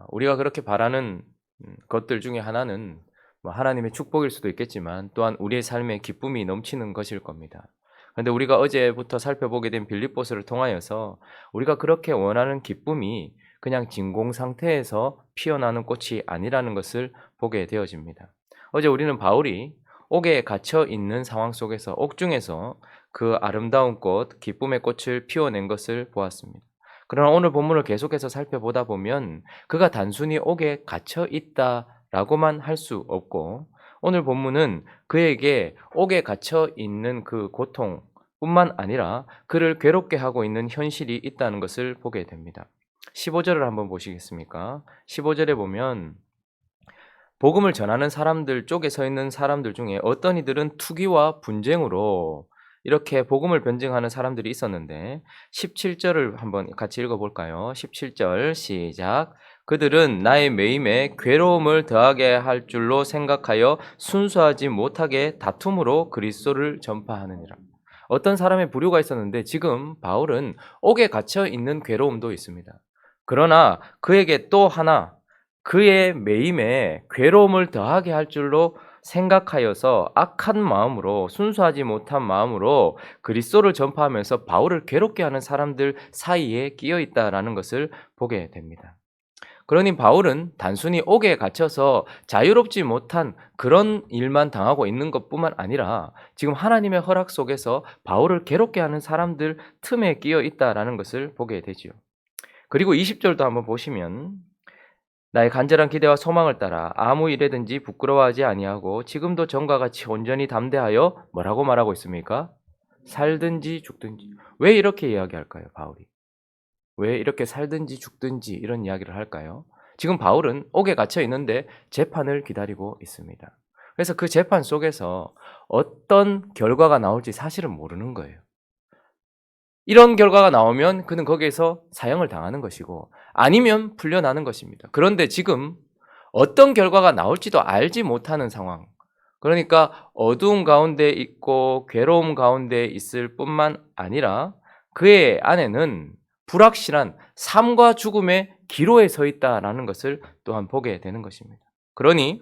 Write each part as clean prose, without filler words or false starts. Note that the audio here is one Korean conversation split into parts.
우리가 그렇게 바라는 것들 중에 하나는 뭐 하나님의 축복일 수도 있겠지만 또한 우리의 삶에 기쁨이 넘치는 것일 겁니다. 그런데 우리가 어제부터 살펴보게 된 빌립보서를 통하여서 우리가 그렇게 원하는 기쁨이 그냥 진공 상태에서 피어나는 꽃이 아니라는 것을 보게 되어집니다. 어제 우리는 바울이 옥에 갇혀 있는 상황 속에서 옥중에서 그 아름다운 꽃, 기쁨의 꽃을 피워낸 것을 보았습니다. 그러나 오늘 본문을 계속해서 살펴보다 보면 그가 단순히 옥에 갇혀 있다라고만 할 수 없고, 오늘 본문은 그에게 옥에 갇혀 있는 그 고통뿐만 아니라 그를 괴롭게 하고 있는 현실이 있다는 것을 보게 됩니다. 15절을 한번 보시겠습니까? 15절에 보면 복음을 전하는 사람들 쪽에 서 있는 사람들 중에 어떤 이들은 투기와 분쟁으로 이렇게 복음을 변증하는 사람들이 있었는데, 17절을 한번 같이 읽어볼까요? 17절 시작. 그들은 나의 매임에 괴로움을 더하게 할 줄로 생각하여 순수하지 못하게 다툼으로 그리스도를 전파하느니라. 어떤 사람의 부류가 있었는데 지금 바울은 옥에 갇혀 있는 괴로움도 있습니다. 그러나 그에게 또 하나 그의 매임에 괴로움을 더하게 할 줄로 생각하여서 악한 마음으로, 순수하지 못한 마음으로 그리스도를 전파하면서 바울을 괴롭게 하는 사람들 사이에 끼어 있다라는 것을 보게 됩니다. 그러니 바울은 단순히 옥에 갇혀서 자유롭지 못한 그런 일만 당하고 있는 것뿐만 아니라 지금 하나님의 허락 속에서 바울을 괴롭게 하는 사람들 틈에 끼어 있다라는 것을 보게 되지요. 그리고 20절도 한번 보시면 나의 간절한 기대와 소망을 따라 아무 일에든지 부끄러워하지 아니하고 지금도 전과 같이 온전히 담대하여 뭐라고 말하고 있습니까? 살든지 죽든지. 왜 이렇게 이야기할까요, 바울이? 왜 이렇게 살든지 죽든지 이런 이야기를 할까요? 지금 바울은 옥에 갇혀 있는데 재판을 기다리고 있습니다. 그래서 그 재판 속에서 어떤 결과가 나올지 사실은 모르는 거예요. 이런 결과가 나오면 그는 거기에서 사형을 당하는 것이고 아니면 풀려나는 것입니다. 그런데 지금 어떤 결과가 나올지도 알지 못하는 상황. 그러니까 어두운 가운데 있고 괴로움 가운데 있을 뿐만 아니라 그의 안에는 불확실한 삶과 죽음의 기로에 서 있다라는 것을 또한 보게 되는 것입니다. 그러니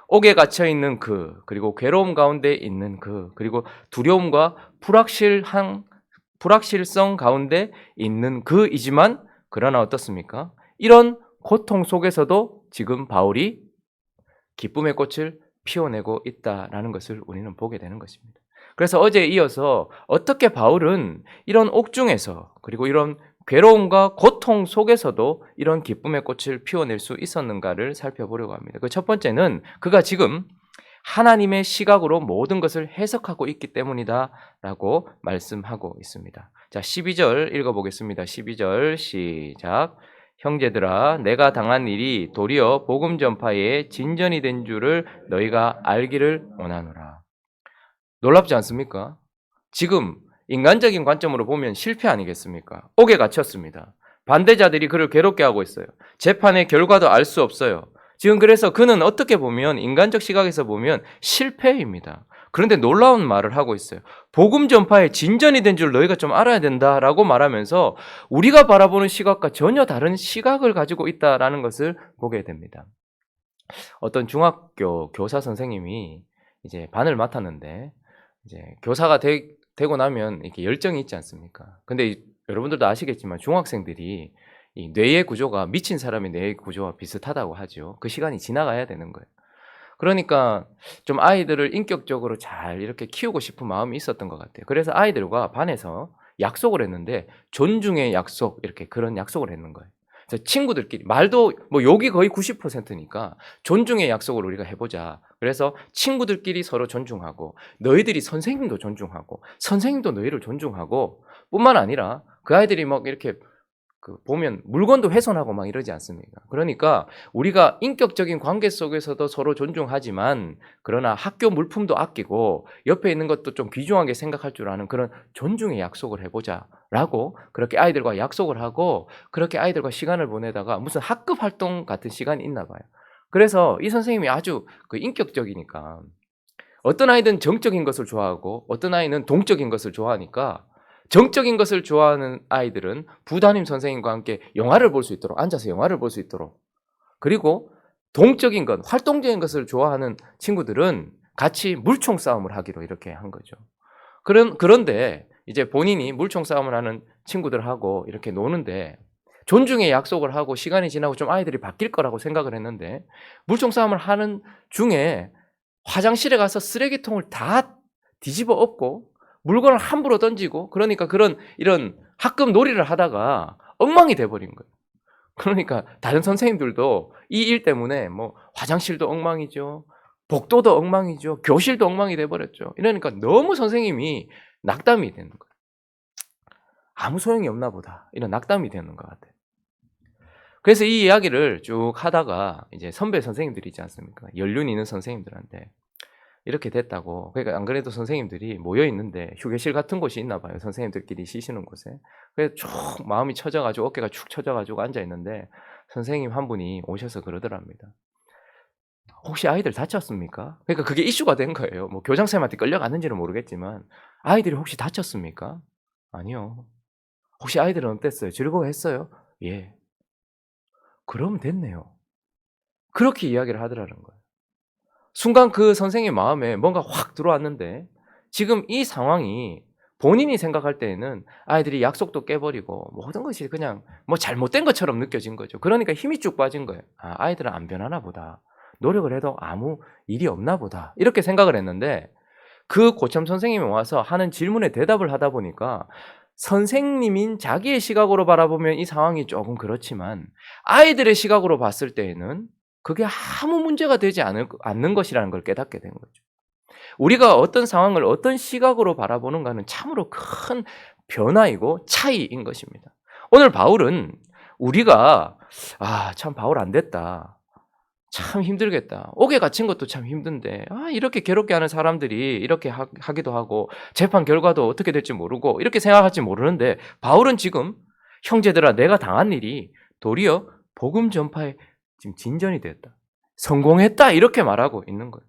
옥에 갇혀 있는 그리고 괴로움 가운데 있는 그리고 두려움과 불확실성 가운데 있는 그이지만, 그러나 어떻습니까? 이런 고통 속에서도 지금 바울이 기쁨의 꽃을 피워내고 있다라는 것을 우리는 보게 되는 것입니다. 그래서 어제에 이어서 어떻게 바울은 이런 옥중에서 그리고 이런 괴로움과 고통 속에서도 이런 기쁨의 꽃을 피워낼 수 있었는가를 살펴보려고 합니다. 그 첫 번째는 그가 지금 하나님의 시각으로 모든 것을 해석하고 있기 때문이다라고 말씀하고 있습니다. 자, 12절 읽어보겠습니다. 12절 시작. 형제들아, 내가 당한 일이 도리어 복음 전파에 진전이 된 줄을 너희가 알기를 원하노라. 놀랍지 않습니까? 지금 인간적인 관점으로 보면 실패 아니겠습니까? 옥에 갇혔습니다. 반대자들이 그를 괴롭게 하고 있어요. 재판의 결과도 알 수 없어요. 지금 그래서 그는 어떻게 보면 인간적 시각에서 보면 실패입니다. 그런데 놀라운 말을 하고 있어요. 복음 전파에 진전이 된 줄 너희가 좀 알아야 된다라고 말하면서 우리가 바라보는 시각과 전혀 다른 시각을 가지고 있다라는 것을 보게 됩니다. 어떤 중학교 교사 선생님이 이제 반을 맡았는데 이제 교사가 되고 나면 이렇게 열정이 있지 않습니까? 근데 여러분들도 아시겠지만 중학생들이 이 뇌의 구조가 미친 사람의 뇌의 구조와 비슷하다고 하죠. 그 시간이 지나가야 되는 거예요. 그러니까 좀 아이들을 인격적으로 잘 이렇게 키우고 싶은 마음이 있었던 것 같아요. 그래서 아이들과 반에서 약속을 했는데 존중의 약속, 이렇게 그런 약속을 했는 거예요. 그래서 친구들끼리 말도 뭐 욕이 거의 90%니까 존중의 약속을 우리가 해보자. 그래서 친구들끼리 서로 존중하고 너희들이 선생님도 존중하고 선생님도 너희를 존중하고 뿐만 아니라 그 아이들이 막 이렇게 보면 물건도 훼손하고 막 이러지 않습니까? 그러니까 우리가 인격적인 관계 속에서도 서로 존중하지만 그러나 학교 물품도 아끼고 옆에 있는 것도 좀 귀중하게 생각할 줄 아는 그런 존중의 약속을 해보자라고 그렇게 아이들과 약속을 하고 그렇게 아이들과 시간을 보내다가 무슨 학급 활동 같은 시간이 있나 봐요. 그래서 이 선생님이 아주 인격적이니까 어떤 아이는 정적인 것을 좋아하고 어떤 아이는 동적인 것을 좋아하니까 정적인 것을 좋아하는 아이들은 부담임 선생님과 함께 영화를 볼 수 있도록, 앉아서 영화를 볼 수 있도록 그리고 동적인 것, 활동적인 것을 좋아하는 친구들은 같이 물총 싸움을 하기로 이렇게 한 거죠. 그런데 이제 본인이 물총 싸움을 하는 친구들하고 이렇게 노는데 존중의 약속을 하고 시간이 지나고 좀 아이들이 바뀔 거라고 생각을 했는데 물총 싸움을 하는 중에 화장실에 가서 쓰레기통을 다 뒤집어 엎고 물건을 함부로 던지고 그러니까 이런 학급 놀이를 하다가 엉망이 돼버린 거예요. 그러니까 다른 선생님들도 이 일 때문에 뭐 화장실도 엉망이죠. 복도도 엉망이죠. 교실도 엉망이 돼버렸죠. 이러니까 너무 선생님이 낙담이 되는 거예요. 아무 소용이 없나 보다. 이런 낙담이 되는 것 같아요. 그래서 이 이야기를 쭉 하다가 이제 선배 선생님들이 있지 않습니까? 연륜 있는 선생님들한테 이렇게 됐다고. 그러니까 안 그래도 선생님들이 모여 있는데 휴게실 같은 곳이 있나 봐요. 선생님들끼리 쉬시는 곳에. 그래서 쭉 마음이 처져가지고 어깨가 축 처져가지고 앉아 있는데 선생님 한 분이 오셔서 그러더랍니다. 혹시 아이들 다쳤습니까? 그러니까 그게 이슈가 된 거예요. 뭐 교장선생님한테 끌려갔는지는 모르겠지만 아이들이 혹시 다쳤습니까? 아니요. 혹시 아이들은 어땠어요? 즐거워했어요? 예. 그러면 됐네요. 그렇게 이야기를 하더라는 거예요. 순간 그 선생님 마음에 뭔가 확 들어왔는데 지금 이 상황이 본인이 생각할 때에는 아이들이 약속도 깨버리고 모든 것이 그냥 뭐 잘못된 것처럼 느껴진 거죠. 그러니까 힘이 쭉 빠진 거예요. 아, 아이들은 안 변하나 보다. 노력을 해도 아무 일이 없나 보다. 이렇게 생각을 했는데 그 고참 선생님이 와서 하는 질문에 대답을 하다 보니까 선생님인 자기의 시각으로 바라보면 이 상황이 조금 그렇지만 아이들의 시각으로 봤을 때에는 그게 아무 문제가 되지 않는 것이라는 걸 깨닫게 된 거죠. 우리가 어떤 상황을 어떤 시각으로 바라보는가는 참으로 큰 변화이고 차이인 것입니다. 오늘 바울은 우리가 참 바울 안 됐다. 참 힘들겠다. 옥에 갇힌 것도 참 힘든데 이렇게 괴롭게 하는 사람들이 이렇게 하기도 하고 재판 결과도 어떻게 될지 모르고 이렇게 생각할지 모르는데 바울은 지금 형제들아 내가 당한 일이 도리어 복음 전파에 지금 진전이 되었다. 성공했다 이렇게 말하고 있는 거예요.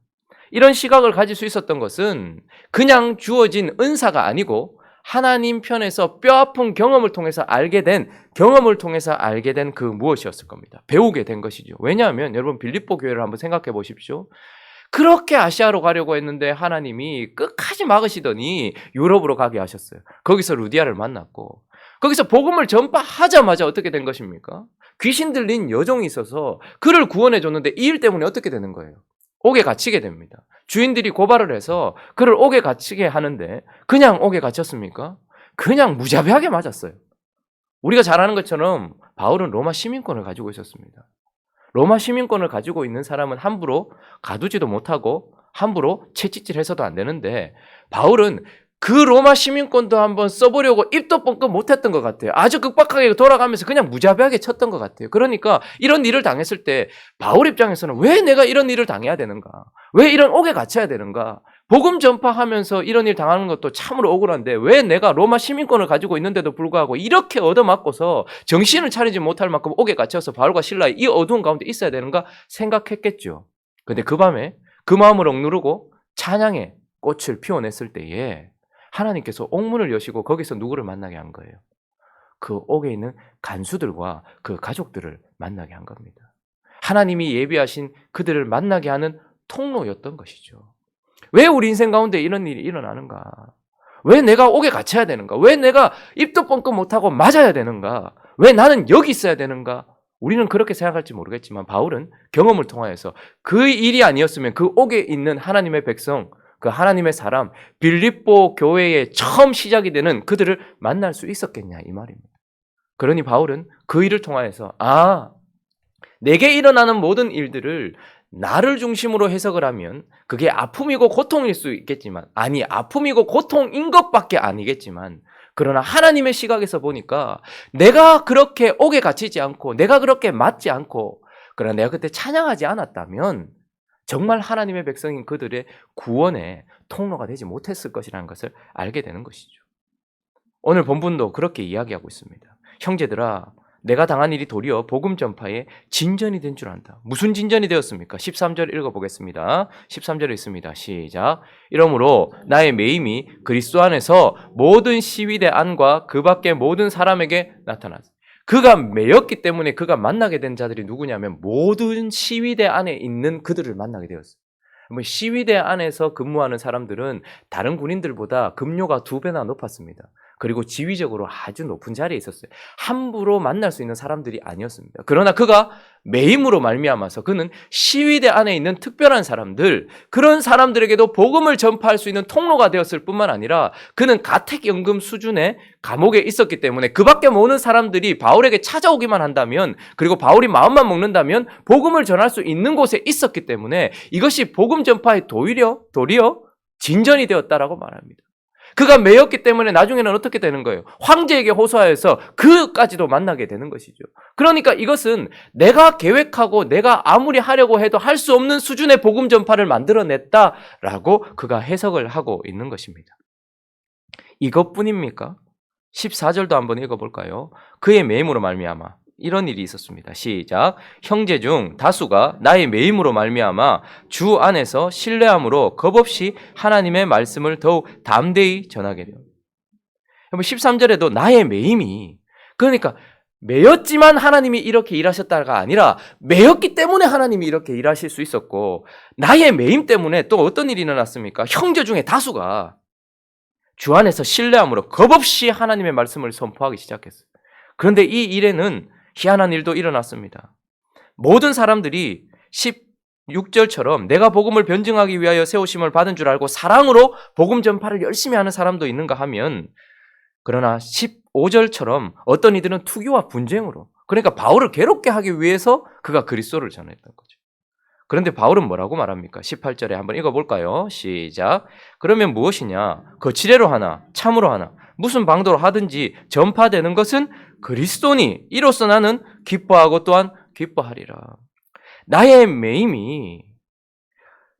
이런 시각을 가질 수 있었던 것은 그냥 주어진 은사가 아니고 하나님 편에서 뼈아픈 경험을 통해서 알게 된 그 무엇이었을 겁니다. 배우게 된 것이죠. 왜냐하면 여러분 빌립보 교회를 한번 생각해 보십시오. 그렇게 아시아로 가려고 했는데 하나님이 끝까지 막으시더니 유럽으로 가게 하셨어요. 거기서 루디아를 만났고 거기서 복음을 전파하자마자 어떻게 된 것입니까? 귀신 들린 여종이 있어서 그를 구원해 줬는데 이 일 때문에 어떻게 되는 거예요? 옥에 갇히게 됩니다. 주인들이 고발을 해서 그를 옥에 갇히게 하는데 그냥 옥에 갇혔습니까? 그냥 무자비하게 맞았어요. 우리가 잘 아는 것처럼 바울은 로마 시민권을 가지고 있었습니다. 로마 시민권을 가지고 있는 사람은 함부로 가두지도 못하고 함부로 채찍질해서도 안 되는데 바울은 그 로마 시민권도 한번 써보려고 입도 뻥끗 못했던 것 같아요. 아주 극박하게 돌아가면서 그냥 무자비하게 쳤던 것 같아요. 그러니까 이런 일을 당했을 때 바울 입장에서는 왜 내가 이런 일을 당해야 되는가? 왜 이런 옥에 갇혀야 되는가? 복음 전파하면서 이런 일 당하는 것도 참으로 억울한데 왜 내가 로마 시민권을 가지고 있는데도 불구하고 이렇게 얻어맞고서 정신을 차리지 못할 만큼 옥에 갇혀서 바울과 실라의 이 어두운 가운데 있어야 되는가 생각했겠죠. 근데 그 밤에 그 마음을 억누르고 찬양의 꽃을 피워냈을 때에 하나님께서 옥문을 여시고 거기서 누구를 만나게 한 거예요? 그 옥에 있는 간수들과 그 가족들을 만나게 한 겁니다. 하나님이 예비하신 그들을 만나게 하는 통로였던 것이죠. 왜 우리 인생 가운데 이런 일이 일어나는가? 왜 내가 옥에 갇혀야 되는가? 왜 내가 입도 뻥끗 못하고 맞아야 되는가? 왜 나는 여기 있어야 되는가? 우리는 그렇게 생각할지 모르겠지만 바울은 경험을 통하여서 그 일이 아니었으면 그 옥에 있는 하나님의 백성 그 하나님의 사람 빌립보 교회의 처음 시작이 되는 그들을 만날 수 있었겠냐 이 말입니다. 그러니 바울은 그 일을 통하여서 내게 일어나는 모든 일들을 나를 중심으로 해석을 하면 그게 아픔이고 고통일 수 있겠지만 아픔이고 고통인 것밖에 아니겠지만 그러나 하나님의 시각에서 보니까 내가 그렇게 옥에 갇히지 않고 내가 그렇게 맞지 않고 그러나 내가 그때 찬양하지 않았다면 정말 하나님의 백성인 그들의 구원의 통로가 되지 못했을 것이라는 것을 알게 되는 것이죠. 오늘 본문도 그렇게 이야기하고 있습니다. 형제들아 내가 당한 일이 도리어 복음 전파에 진전이 된 줄 안다. 무슨 진전이 되었습니까? 13절 읽어보겠습니다. 13절에 있습니다. 시작. 이러므로 나의 매임이 그리스도 안에서 모든 시위대 안과 그 밖의 모든 사람에게 나타났다. 그가 매였기 때문에 그가 만나게 된 자들이 누구냐면 모든 시위대 안에 있는 그들을 만나게 되었어요. 시위대 안에서 근무하는 사람들은 다른 군인들보다 급료가 2배나 높았습니다. 그리고 지위적으로 아주 높은 자리에 있었어요. 함부로 만날 수 있는 사람들이 아니었습니다. 그러나 그가 매임으로 말미암아서 그는 시위대 안에 있는 특별한 사람들, 그런 사람들에게도 복음을 전파할 수 있는 통로가 되었을 뿐만 아니라 그는 가택연금 수준의 감옥에 있었기 때문에 그밖에 모르는 사람들이 바울에게 찾아오기만 한다면, 그리고 바울이 마음만 먹는다면 복음을 전할 수 있는 곳에 있었기 때문에 이것이 복음 전파의 도리어 진전이 되었다라고 말합니다. 그가 매였기 때문에 나중에는 어떻게 되는 거예요? 황제에게 호소하여서 그까지도 만나게 되는 것이죠. 그러니까 이것은 내가 계획하고 내가 아무리 하려고 해도 할 수 없는 수준의 복음 전파를 만들어냈다라고 그가 해석을 하고 있는 것입니다. 이것뿐입니까? 14절도 한번 읽어볼까요? 그의 매임으로 말미암아 이런 일이 있었습니다. 시작. 형제 중 다수가 나의 매임으로 말미암아 주 안에서 신뢰함으로 겁없이 하나님의 말씀을 더욱 담대히 전하게 돼요. 13절에도 나의 매임이, 그러니까 매였지만 하나님이 이렇게 일하셨다가 아니라 매였기 때문에 하나님이 이렇게 일하실 수 있었고, 나의 매임 때문에 또 어떤 일이 일어났습니까? 형제 중에 다수가 주 안에서 신뢰함으로 겁없이 하나님의 말씀을 선포하기 시작했어요. 그런데 이 일에는 희한한 일도 일어났습니다. 모든 사람들이 16절처럼 내가 복음을 변증하기 위하여 세우심을 받은 줄 알고 사랑으로 복음 전파를 열심히 하는 사람도 있는가 하면, 그러나 15절처럼 어떤 이들은 투기와 분쟁으로, 그러니까 바울을 괴롭게 하기 위해서 그가 그리스도를 전했던 거죠. 그런데 바울은 뭐라고 말합니까? 18절에 한번 읽어볼까요? 시작. 그러면 무엇이냐? 거칠애로 하나 참으로 하나 무슨 방도로 하든지 전파되는 것은 그리스도니 이로써 나는 기뻐하고 또한 기뻐하리라. 나의 매임이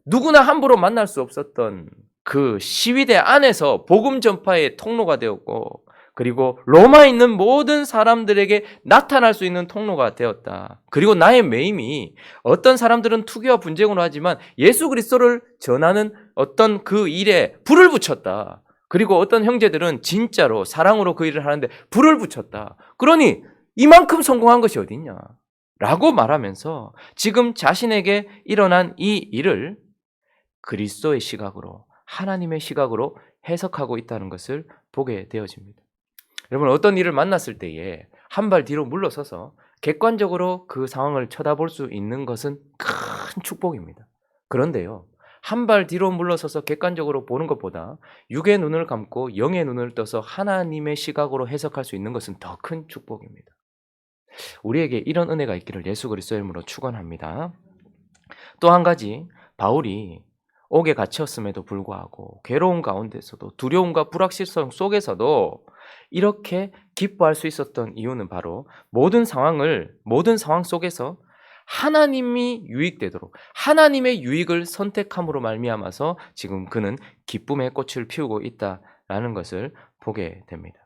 누구나 함부로 만날 수 없었던 그 시위대 안에서 복음 전파의 통로가 되었고, 그리고 로마에 있는 모든 사람들에게 나타날 수 있는 통로가 되었다. 그리고 나의 매임이 어떤 사람들은 투기와 분쟁으로 하지만 예수 그리스도를 전하는 어떤 그 일에 불을 붙였다. 그리고 어떤 형제들은 진짜로 사랑으로 그 일을 하는데 불을 붙였다. 그러니 이만큼 성공한 것이 어딨냐? 라고 말하면서 지금 자신에게 일어난 이 일을 그리스도의 시각으로, 하나님의 시각으로 해석하고 있다는 것을 보게 되어집니다. 여러분, 어떤 일을 만났을 때에 한 발 뒤로 물러서서 객관적으로 그 상황을 쳐다볼 수 있는 것은 큰 축복입니다. 그런데요, 한 발 뒤로 물러서서 객관적으로 보는 것보다 육의 눈을 감고 영의 눈을 떠서 하나님의 시각으로 해석할 수 있는 것은 더 큰 축복입니다. 우리에게 이런 은혜가 있기를 예수 그리스도의 이름으로 축원합니다. 또 한 가지, 바울이 옥에 갇혔음에도 불구하고 괴로운 가운데서도 두려움과 불확실성 속에서도 이렇게 기뻐할 수 있었던 이유는 바로 모든 상황 속에서 하나님이 유익되도록 하나님의 유익을 선택함으로 말미암아서 지금 그는 기쁨의 꽃을 피우고 있다라는 것을 보게 됩니다.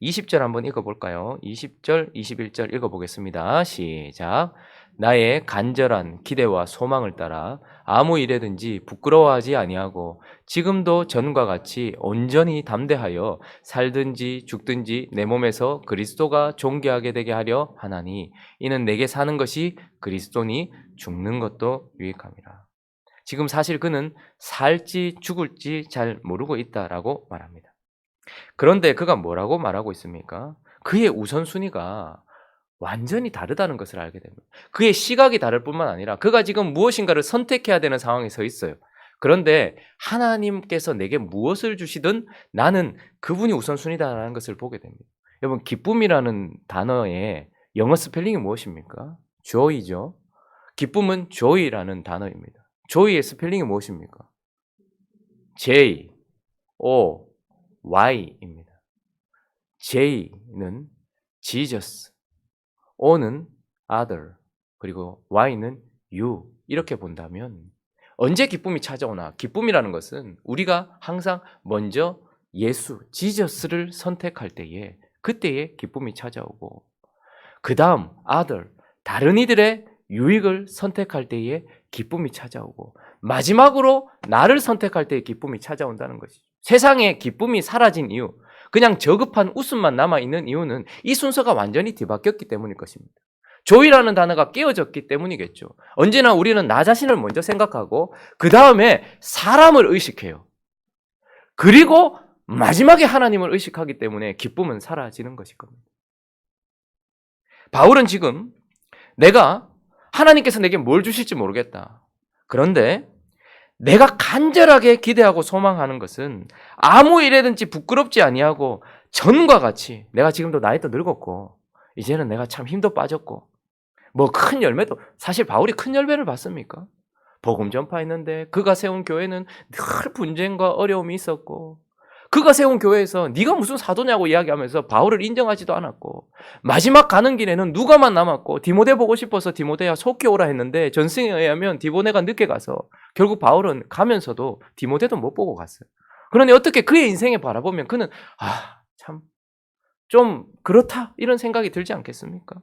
20절 한번 읽어볼까요? 20절, 21절 읽어보겠습니다. 시작. 나의 간절한 기대와 소망을 따라 아무 일에든지 부끄러워하지 아니하고 지금도 전과 같이 온전히 담대하여 살든지 죽든지 내 몸에서 그리스도가 존귀하게 되게 하려 하나니 이는 내게 사는 것이 그리스도니 죽는 것도 유익함이라. 지금 사실 그는 살지 죽을지 잘 모르고 있다라고 말합니다. 그런데 그가 뭐라고 말하고 있습니까? 그의 우선순위가 완전히 다르다는 것을 알게 됩니다. 그의 시각이 다를 뿐만 아니라 그가 지금 무엇인가를 선택해야 되는 상황에 서 있어요. 그런데 하나님께서 내게 무엇을 주시든 나는 그분이 우선순위다라는 것을 보게 됩니다. 여러분, 기쁨이라는 단어의 영어 스펠링이 무엇입니까? joy죠. 기쁨은 joy라는 단어입니다. joy의 스펠링이 무엇입니까? J, O, Y입니다. J는 Jesus, O는 other, 그리고 Y는 you 이렇게 본다면 언제 기쁨이 찾아오나? 기쁨이라는 것은 우리가 항상 먼저 예수, 지저스를 선택할 때에 그때에 기쁨이 찾아오고 그 다음 other, 다른 이들의 유익을 선택할 때에 기쁨이 찾아오고 마지막으로 나를 선택할 때에 기쁨이 찾아온다는 것이죠. 세상에 기쁨이 사라진 이유, 그냥 저급한 웃음만 남아있는 이유는 이 순서가 완전히 뒤바뀌었기 때문일 것입니다. 조이라는 단어가 끼워졌기 때문이겠죠. 언제나 우리는 나 자신을 먼저 생각하고 그 다음에 사람을 의식해요. 그리고 마지막에 하나님을 의식하기 때문에 기쁨은 사라지는 것일 겁니다. 바울은 지금 내가 하나님께서 내게 뭘 주실지 모르겠다. 그런데 내가 간절하게 기대하고 소망하는 것은 아무 일에든지 부끄럽지 아니하고 전과 같이 내가 지금도 나이도 늙었고 이제는 내가 참 힘도 빠졌고 뭐 큰 열매도 사실 바울이 큰 열매를 봤습니까? 복음 전파했는데 그가 세운 교회는 늘 분쟁과 어려움이 있었고 그가 세운 교회에서 네가 무슨 사도냐고 이야기하면서 바울을 인정하지도 않았고 마지막 가는 길에는 누가만 남았고 디모데 보고 싶어서 디모데야 속히 오라 했는데 전승에 의하면 디모데가 늦게 가서 결국 바울은 가면서도 디모데도 못 보고 갔어요. 그러니 어떻게 그의 인생에 바라보면 그는 참 좀 그렇다 이런 생각이 들지 않겠습니까?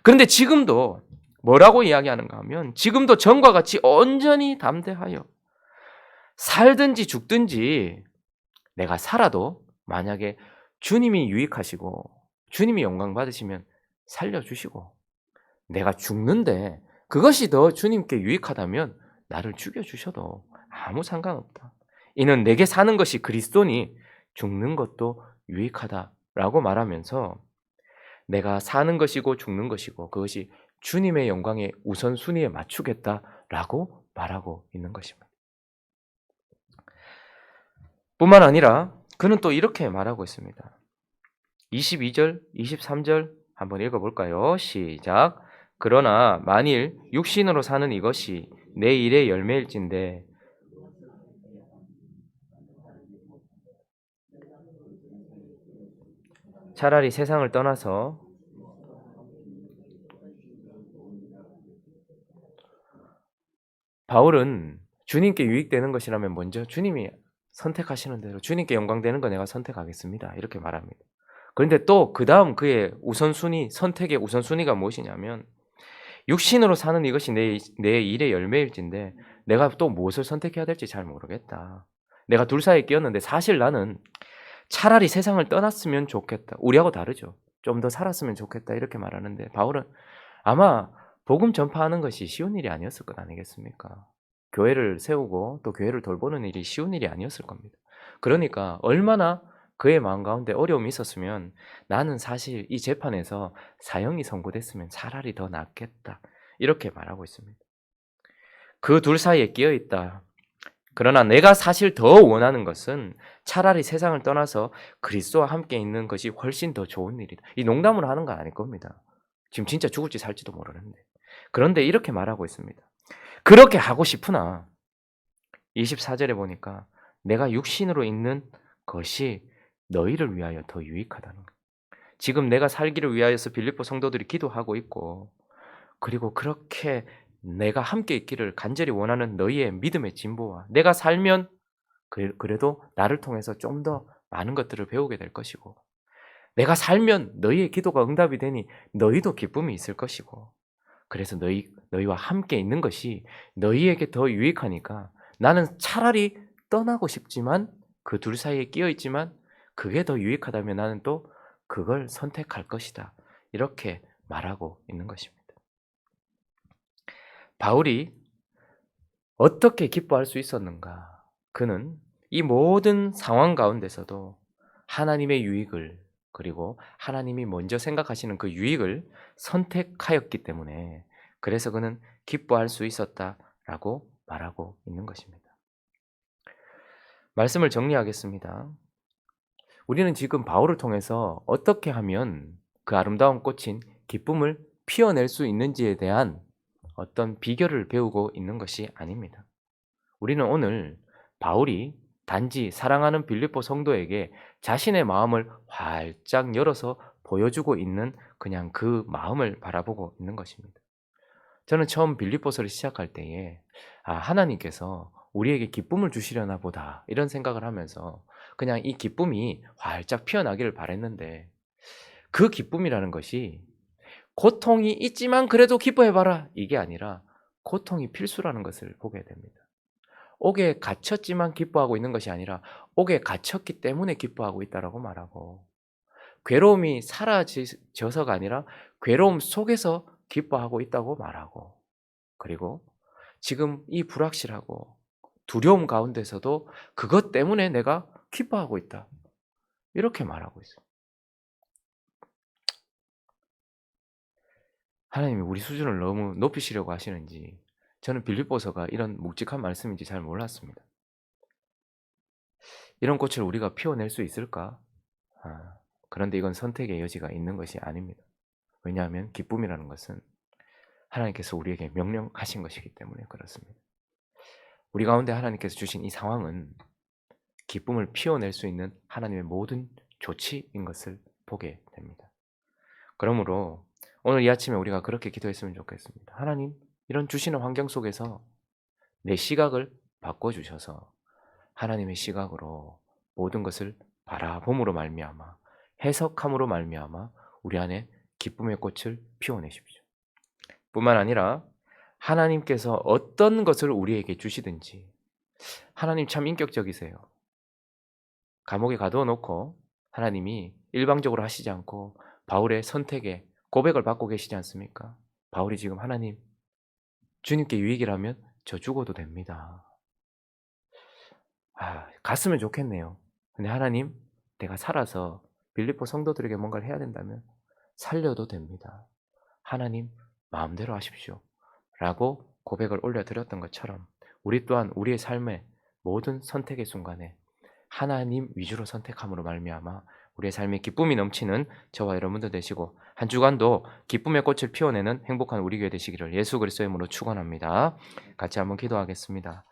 그런데 지금도 뭐라고 이야기하는가 하면 지금도 전과 같이 온전히 담대하여 살든지 죽든지 내가 살아도 만약에 주님이 유익하시고 주님이 영광 받으시면 살려주시고 내가 죽는데 그것이 더 주님께 유익하다면 나를 죽여주셔도 아무 상관없다. 이는 내게 사는 것이 그리스도니 죽는 것도 유익하다라고 말하면서 내가 사는 것이고 죽는 것이고 그것이 주님의 영광의 우선순위에 맞추겠다라고 말하고 있는 것입니다. 뿐만 아니라 그는 또 이렇게 말하고 있습니다. 22절, 23절 한번 읽어볼까요? 시작. 그러나 만일 육신으로 사는 이것이 내 일의 열매일진데 차라리 세상을 떠나서 바울은 주님께 유익되는 것이라면 먼저 주님이 선택하시는 대로 주님께 영광되는 거 내가 선택하겠습니다. 이렇게 말합니다. 그런데 또 그 다음 그의 우선순위, 선택의 우선순위가 무엇이냐면 육신으로 사는 이것이 내 일의 열매일진데 내가 또 무엇을 선택해야 될지 잘 모르겠다. 내가 둘 사이에 끼었는데 사실 나는 차라리 세상을 떠났으면 좋겠다. 우리하고 다르죠. 좀 더 살았으면 좋겠다. 이렇게 말하는데 바울은 아마 복음 전파하는 것이 쉬운 일이 아니었을 것 아니겠습니까? 교회를 세우고 또 교회를 돌보는 일이 쉬운 일이 아니었을 겁니다. 그러니까 얼마나 그의 마음 가운데 어려움이 있었으면 나는 사실 이 재판에서 사형이 선고됐으면 차라리 더 낫겠다. 이렇게 말하고 있습니다. 그 둘 사이에 끼어 있다. 그러나 내가 사실 더 원하는 것은 차라리 세상을 떠나서 그리스도와 함께 있는 것이 훨씬 더 좋은 일이다. 이 농담으로 하는 건 아닐 겁니다. 지금 진짜 죽을지 살지도 모르는데. 그런데 이렇게 말하고 있습니다. 그렇게 하고 싶으나 24절에 보니까 내가 육신으로 있는 것이 너희를 위하여 더 유익하다는 거예요. 지금 내가 살기를 위하여서 빌립보 성도들이 기도하고 있고 그리고 그렇게 내가 함께 있기를 간절히 원하는 너희의 믿음의 진보와 내가 살면 그래도 나를 통해서 좀 더 많은 것들을 배우게 될 것이고 내가 살면 너희의 기도가 응답이 되니 너희도 기쁨이 있을 것이고 그래서 너희와 함께 있는 것이 너희에게 더 유익하니까 나는 차라리 떠나고 싶지만 그 둘 사이에 끼어 있지만 그게 더 유익하다면 나는 또 그걸 선택할 것이다. 이렇게 말하고 있는 것입니다. 바울이 어떻게 기뻐할 수 있었는가? 그는 이 모든 상황 가운데서도 하나님의 유익을 그리고 하나님이 먼저 생각하시는 그 유익을 선택하였기 때문에 그래서 그는 기뻐할 수 있었다라고 말하고 있는 것입니다. 말씀을 정리하겠습니다. 우리는 지금 바울을 통해서 어떻게 하면 그 아름다운 꽃인 기쁨을 피워낼 수 있는지에 대한 어떤 비결을 배우고 있는 것이 아닙니다. 우리는 오늘 바울이 단지 사랑하는 빌립보 성도에게 자신의 마음을 활짝 열어서 보여주고 있는 그냥 그 마음을 바라보고 있는 것입니다. 저는 처음 빌립보서를 시작할 때에 하나님께서 우리에게 기쁨을 주시려나 보다 이런 생각을 하면서 그냥 이 기쁨이 활짝 피어나기를 바랬는데 그 기쁨이라는 것이 고통이 있지만 그래도 기뻐해봐라 이게 아니라 고통이 필수라는 것을 보게 됩니다. 옥에 갇혔지만 기뻐하고 있는 것이 아니라 옥에 갇혔기 때문에 기뻐하고 있다라고 말하고, 괴로움이 사라져서가 아니라 괴로움 속에서 기뻐하고 있다고 말하고, 그리고 지금 이 불확실하고 두려움 가운데서도 그것 때문에 내가 기뻐하고 있다, 이렇게 말하고 있어요. 하나님이 우리 수준을 너무 높이시려고 하시는지, 저는 빌립보서가 이런 묵직한 말씀인지 잘 몰랐습니다. 이런 꽃을 우리가 피워낼 수 있을까? 그런데 이건 선택의 여지가 있는 것이 아닙니다. 왜냐하면 기쁨이라는 것은 하나님께서 우리에게 명령하신 것이기 때문에 그렇습니다. 우리 가운데 하나님께서 주신 이 상황은 기쁨을 피워낼 수 있는 하나님의 모든 조치인 것을 보게 됩니다. 그러므로 오늘 이 아침에 우리가 그렇게 기도했으면 좋겠습니다. 하나님, 이런 주시는 환경 속에서 내 시각을 바꿔주셔서 하나님의 시각으로 모든 것을 바라봄으로 말미암아, 해석함으로 말미암아 우리 안에 기쁨의 꽃을 피워내십시오. 뿐만 아니라 하나님께서 어떤 것을 우리에게 주시든지, 하나님 참 인격적이세요. 감옥에 가두어 놓고 하나님이 일방적으로 하시지 않고 바울의 선택에 고백을 받고 계시지 않습니까? 바울이 지금 하나님, 주님께 유익이라면 저 죽어도 됩니다. 갔으면 좋겠네요. 근데 하나님, 내가 살아서 빌립보 성도들에게 뭔가를 해야 된다면 살려도 됩니다. 하나님, 마음대로 하십시오. 라고 고백을 올려드렸던 것처럼 우리 또한 우리의 삶의 모든 선택의 순간에 하나님 위주로 선택함으로 말미암아 우리의 삶에 기쁨이 넘치는 저와 여러분들 되시고, 한 주간도 기쁨의 꽃을 피워내는 행복한 우리 교회 되시기를 예수 그리스도의 이름으로 축원합니다. 같이 한번 기도하겠습니다.